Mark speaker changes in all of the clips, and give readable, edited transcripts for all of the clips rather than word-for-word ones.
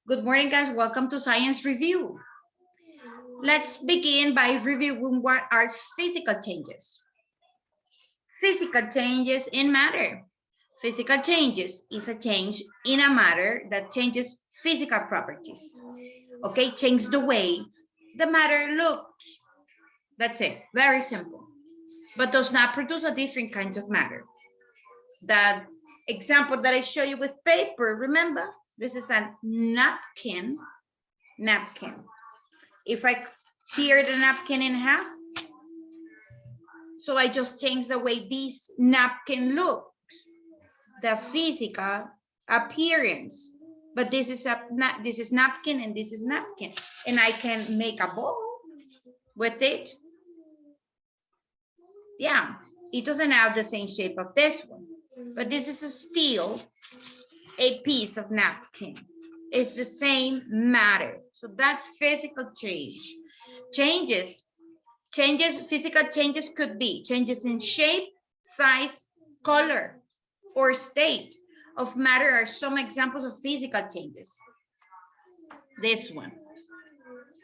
Speaker 1: Good morning, guys. Welcome to Science Review. Let's begin by reviewing what are physical changes. Physical changes in matter. Physical changes is a change in a matter that changes physical properties. Okay, change the way the matter looks. That's it, very simple. But does not produce a different kind of matter. That example that I show you with paper, remember? This is a napkin. If I tear the napkin in half, so I just change the way this napkin looks, the physical appearance. But this is napkin and this is napkin, and I can make a ball with it. Yeah, it doesn't have the same shape of this one, but this is still a piece of napkin. It's the same matter. So that's physical change. Physical changes could be changes in shape, size, color, or state of matter are some examples of physical changes. This one.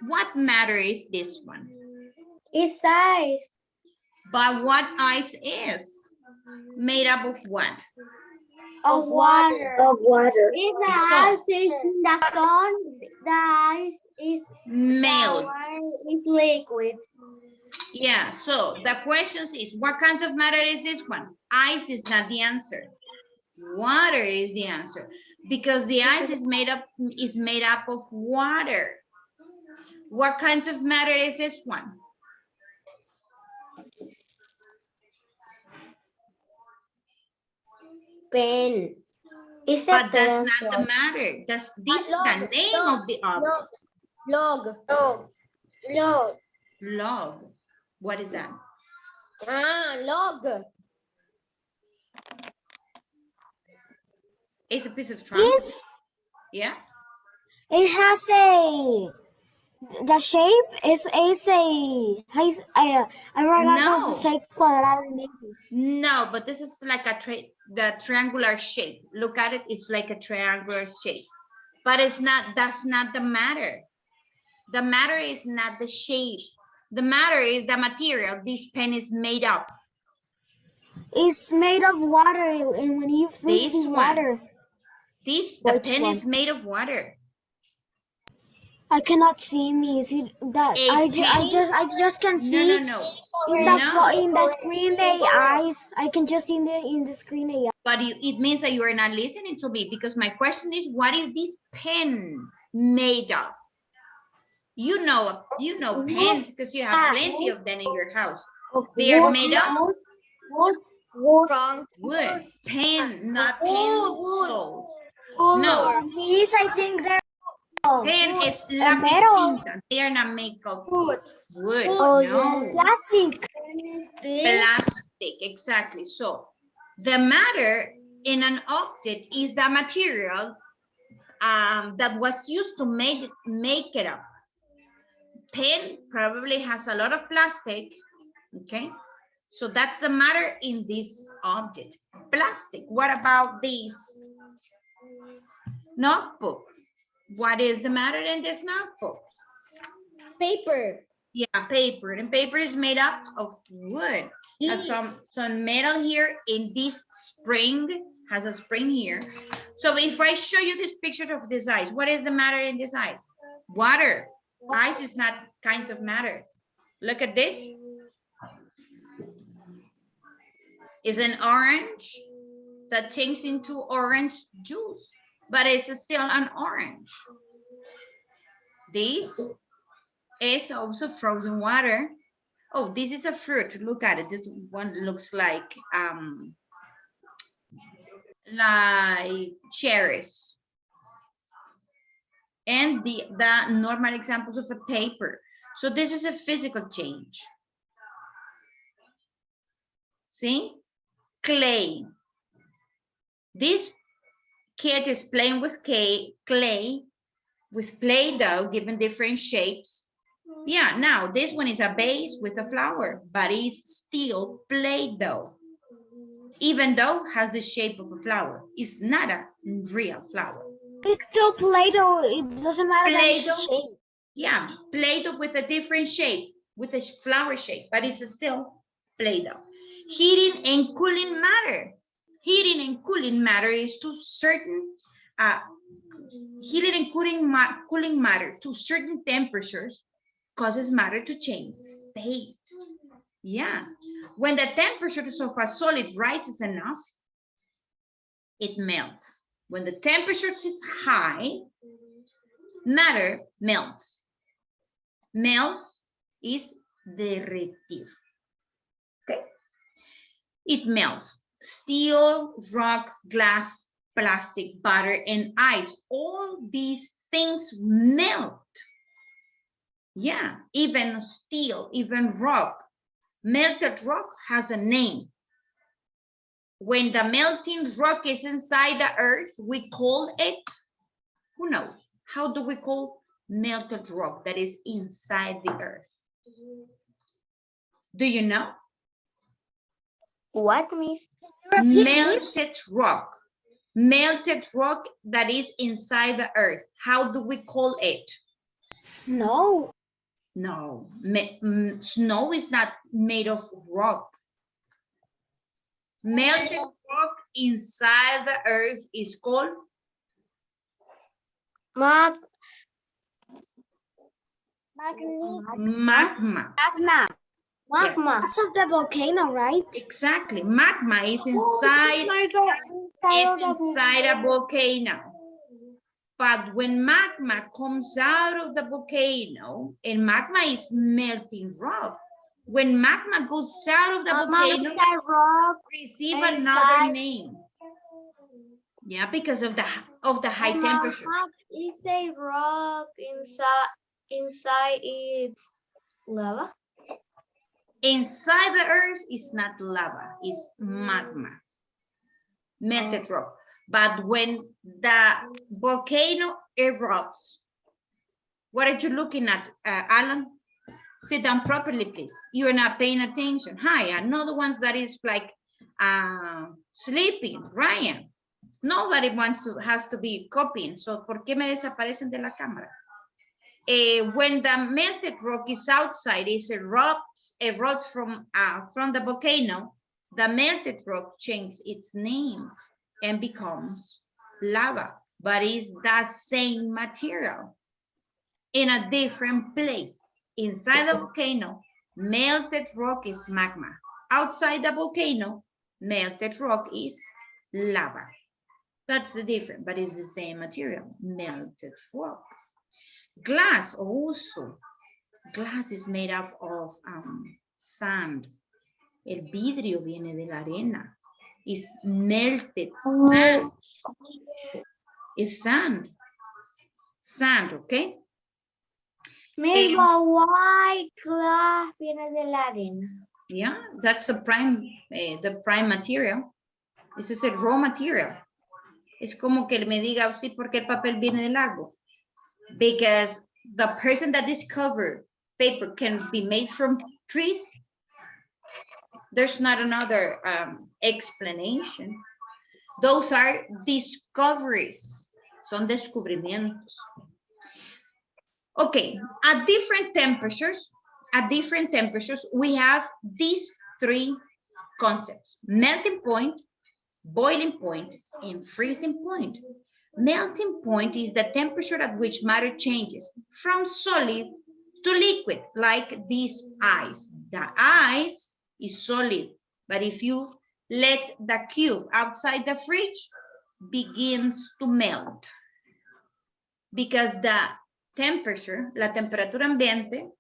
Speaker 1: What matter is this one?
Speaker 2: It's ice.
Speaker 1: But what ice is? Made up of what?
Speaker 2: Of water.
Speaker 3: Of water.
Speaker 2: If the
Speaker 1: So-
Speaker 2: ice is in the sun, the ice is
Speaker 1: Melt.
Speaker 2: the water is liquid.
Speaker 1: Yeah, so the question is, what kinds of matter is this one? Ice is not the answer. Water is the answer, because the ice is made up of water. What kinds of matter is this one?
Speaker 2: Pen. It's a
Speaker 1: But that's not
Speaker 2: pencil.
Speaker 1: the matter. This is the name of the object.
Speaker 2: Log. Log.
Speaker 1: Log. What is that?
Speaker 2: Log.
Speaker 1: It's a piece of trunk.
Speaker 3: Yes,
Speaker 1: Yeah.
Speaker 3: it has the shape is a, I forgot how
Speaker 1: No.
Speaker 3: to say cuadrado in English.
Speaker 1: No, but this is like the triangular shape. Look at it, it's like a triangular shape. But that's not the matter. The matter is not the shape. The matter is the material this pen is made of.
Speaker 3: It's made of water, and when you freeze
Speaker 1: This
Speaker 3: the
Speaker 1: one.
Speaker 3: water,
Speaker 1: The
Speaker 3: Which
Speaker 1: pen
Speaker 3: one?
Speaker 1: is made of water.
Speaker 3: I cannot see me. See that?
Speaker 1: A
Speaker 3: I just can see
Speaker 1: No.
Speaker 3: in the screen the eyes. I can just see in the screen the eyes.
Speaker 1: But it means that you are not listening to me, because my question is, what is this pen made of? You know pens because you have plenty of them in your house. They are made of wood. Pen, not pencils. No,
Speaker 3: These I think they're
Speaker 1: pen is lápiz
Speaker 3: metal.
Speaker 1: tinta. They are not made of wood.
Speaker 3: Oh,
Speaker 1: No,
Speaker 3: plastic.
Speaker 1: plastic, exactly. So the matter in an object is the material that was used to make it up. Pen probably has a lot of plastic, okay? So that's the matter in this object, plastic. What about this notebook? What is the matter in this notebook?
Speaker 2: Paper.
Speaker 1: Yeah, paper. And paper is made up of wood. Has some metal here in this spring, has a spring here. So if I show you this picture of this ice, what is the matter in this ice? Water. Ice is not kinds of matter. Look at this. It's an orange that changes into orange juice, but it's still an orange. This is also frozen water. Oh, this is a fruit. Look at it. This one looks like cherries. And the normal examples of a paper. So this is a physical change. See? Clay. This kid is playing with clay, with Play-Doh, given different shapes. Yeah, now this one is a vase with a flower, but it's still Play-Doh. Even though it has the shape of a flower, it's not a real flower.
Speaker 3: It's still Play-Doh. It doesn't matter that it's a
Speaker 1: Play-Doh,
Speaker 3: shape.
Speaker 1: yeah, Play-Doh with a different shape, with a flower shape, but it's still Play-Doh. Heating and cooling matter. Heating and cooling matter is to certain, heating and cooling matter to certain temperatures causes matter to change state. Yeah, when the temperature of a solid rises enough, it melts. When the temperature is high, matter melts. Melts is derretir. Okay? It melts. Steel, rock, glass, plastic, butter, and ice. All these things melt. Yeah, even steel, even rock. Melted rock has a name. When the melting rock is inside the earth, we call it, who knows? How do we call melted rock that is inside the earth? Do you know?
Speaker 2: What, Miss?
Speaker 1: Melted rock. Melted rock that is inside the earth. How do we call it?
Speaker 3: Snow.
Speaker 1: No, snow is not made of rock. Melted rock inside the earth is called
Speaker 2: Magma.
Speaker 1: magma.
Speaker 3: Magma.
Speaker 2: Magma.
Speaker 3: That's of the volcano, right?
Speaker 1: Exactly. Magma is inside, inside a volcano. But when magma comes out of the volcano, and magma is melting rock, when magma goes out of the volcano, receive another name. Yeah, because of the high temperature.
Speaker 2: Is a rock inside it's lava?
Speaker 1: Inside the earth is not lava, it's magma, melted rock. But when the volcano erupts, what are you looking at, Alan? Sit down properly, please. You're not paying attention. Hi, I know the ones that is like sleeping, Ryan. Nobody has to be copying. So, ¿por qué me desaparecen de la cámara? When the melted rock is outside, it erupts from the volcano, the melted rock changes its name and becomes lava, but it's the same material in a different place. Inside the volcano, melted rock is magma. Outside the volcano, melted rock is lava. That's the difference, but it's the same material, melted rock. Glass also. Glass is made up of sand. El vidrio viene de la arena. It's melted sand. It's sand. Sand, okay?
Speaker 2: Why glass viene de la arena?
Speaker 1: Yeah, that's the prime material. This is a raw material. Es como que me diga usted por qué el papel viene del árbol. Because the person that discovered paper can be made from trees. There's not another explanation. Those are discoveries. Son descubrimientos. Okay, at different temperatures, we have these three concepts: melting point, boiling point, and freezing point. Melting point is the temperature at which matter changes from solid to liquid, like this ice. The ice is solid, but if you let the cube outside the fridge, begins to melt. Because the temperature, la temperatura ambiente,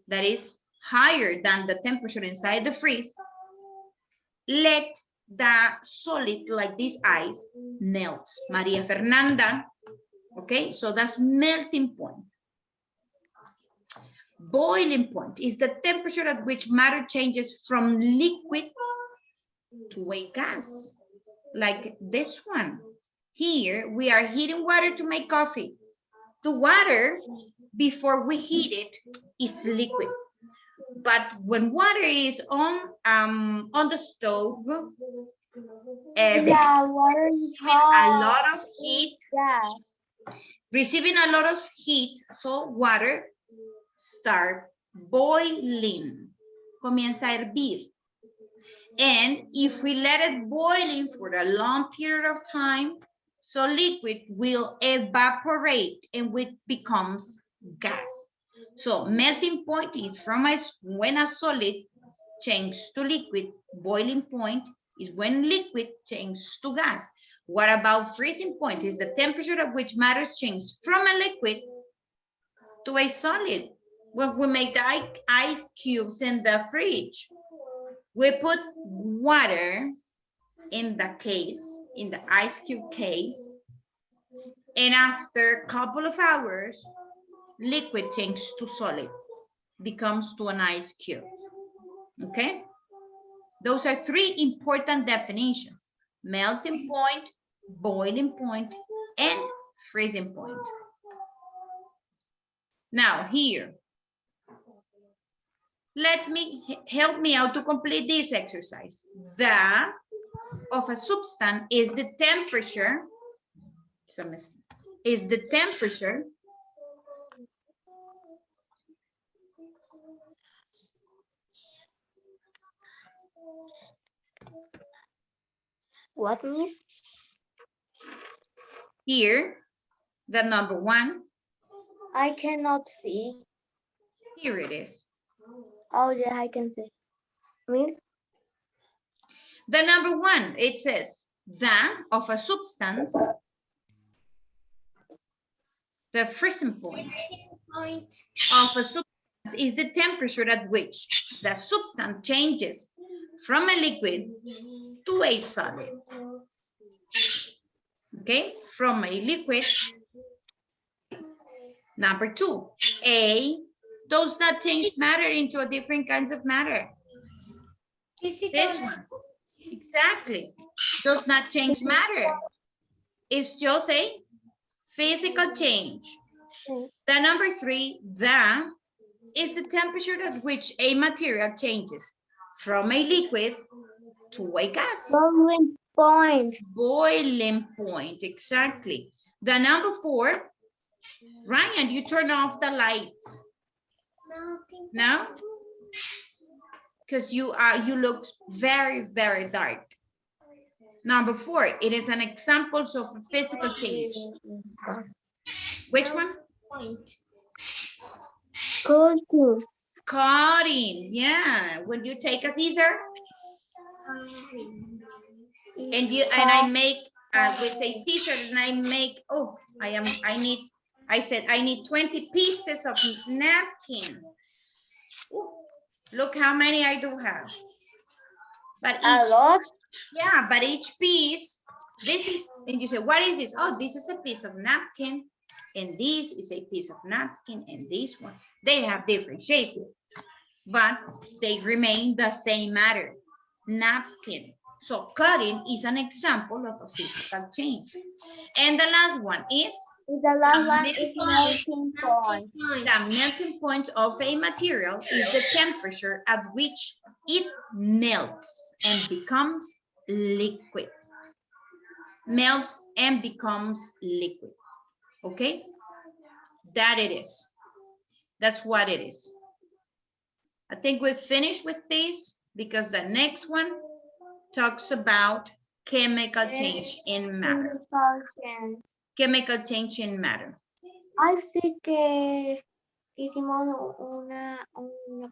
Speaker 1: that is higher than the temperature inside the freeze, let the solid like this ice melts. Maria Fernanda, okay, so that's melting point. Boiling point is the temperature at which matter changes from liquid to a gas, like this one. Here we are heating water to make coffee. The water, before we heat it, is liquid. But when water is on the stove,
Speaker 2: The water is
Speaker 1: a
Speaker 2: hot.
Speaker 1: lot of heat,
Speaker 2: Yeah.
Speaker 1: receiving a lot of heat, so water start boiling, comienza a hervir. And if we let it boiling for a long period of time, so liquid will evaporate and it becomes gas. So melting point is from when a solid changes to liquid. Boiling point is when liquid changes to gas. What about freezing point? Is the temperature at which matter changes from a liquid to a solid. When we make the ice cubes in the fridge, we put water in the case, in the ice cube case, and after a couple of hours, liquid changes to solid, becomes to an ice cube, okay? Those are three important definitions: melting point, boiling point, and freezing point. Now here, help me out to complete this exercise. The of a substance is the temperature,
Speaker 2: What, Miss?
Speaker 1: here, the number 1,
Speaker 2: I cannot see.
Speaker 1: here it is.
Speaker 2: Oh, yeah, I can see. Miss?
Speaker 1: The number 1, it says, the of a substance, the freezing point of a substance is the temperature at which the substance changes from a liquid to a solid. Okay, from a liquid. Number 2, A does not change matter into a different kinds of matter. This one, exactly, does not change matter. It's just a physical change. The number 3, the is the temperature at which a material changes from a liquid to a gas.
Speaker 2: Boiling point.
Speaker 1: Boiling point, exactly. The number 4, Ryan, you turn off the lights. No? Because you look very, very dark. Number 4, it is an example of a physical change. Which one?
Speaker 2: Cutting.
Speaker 1: Cutting, yeah. When you take a scissor and I make with a scissor and I make, oh, I said I need 20 pieces of napkin. Ooh, look how many I do have. But
Speaker 2: A lot.
Speaker 1: Yeah, but each piece, this is, and you say, what is this? Oh, this is a piece of napkin, and this is a piece of napkin, and this one. They have different shapes, but they remain the same matter, napkin. So cutting is an example of a physical change. And the last one is?
Speaker 2: The last one is melting point.
Speaker 1: The melting point of a material is the temperature at which it melts and becomes liquid. Melts and becomes liquid. Okay? That it is. That's what it is. I think we've finished with this because the next one talks about chemical change in matter. Chemical change in matter.
Speaker 2: Así que hicimos una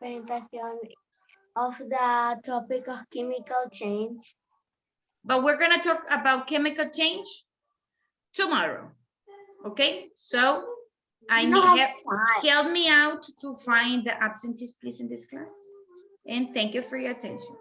Speaker 2: presentación of the topic of chemical change.
Speaker 1: But we're going to talk about chemical change tomorrow. Okay? So I need help me out to find the absentees, please, in this class. And thank you for your attention.